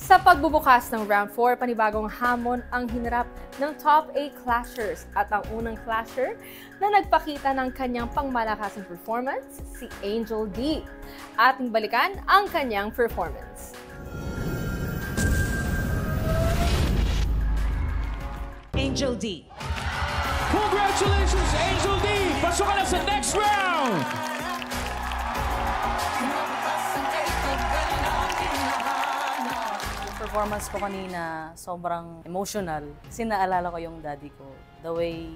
Sa pagbubukas ng Round 4, panibagong hamon ang hinarap ng top 8 clashers at ang unang clasher na nagpakita ng kanyang pangmalakasang performance, si Angel D. Ating balikan ang kanyang performance. Angel D. Congratulations, Angel D! Pasok ka na sa next round! Performance ko kanina, sobrang emotional. Kasi naalala ko yung daddy ko. The way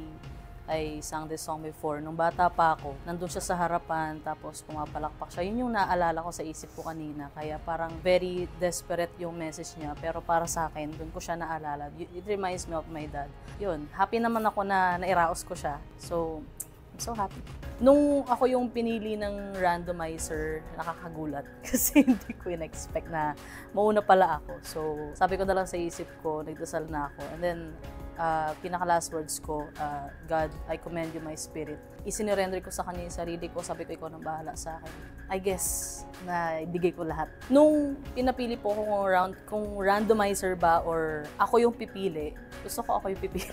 I sang this song before, nung bata pa ako, nandun siya sa harapan, tapos pumapalakpak siya. Yun yung naalala ko sa isip ko kanina. Kaya parang very desperate yung message niya. Pero para sa akin, dun ko siya naalala. It reminds me of my dad. Yun, happy naman ako na nairaos ko siya. So, I'm so happy. Nung ako yung pinili ng randomizer, nakakagulat. Kasi hindi ko in-expect na mauna pala ako. So, sabi ko na lang sa isip ko, nagdasal na ako. And then, pinaka-last words ko, God, I commend you my spirit. Isinurrender ko sa kanya yung sarili ko, sabi ko, ikaw nang bahala sa akin. I guess, na ibigay ko lahat. Nung pinapili po ko kung randomizer ba or ako yung pipili, gusto ko ako yung pipili.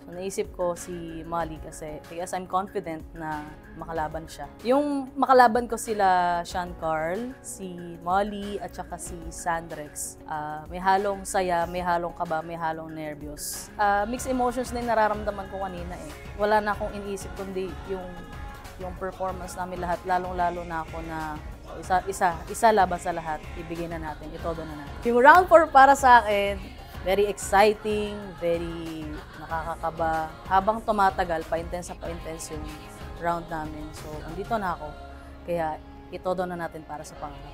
So, naisip ko si Molly kasi because I'm confident na makalaban siya. Yung makalaban ko sila Sean Carl, si Molly, at saka si Sandrex. May halong saya, may halong kaba, may halong nervyos. Mixed emotions na yung nararamdaman ko kanina eh. Wala na akong iniisip kundi yung performance namin lahat, lalong-lalo na ako na isa laban sa lahat, ibigay na natin, itodo na natin. Yung round 4 para sa akin, very exciting, very nakakakaba. Habang tumatagal, pa-intense yung round namin. So, andito na ako. Kaya, itodo na natin para sa pangarap.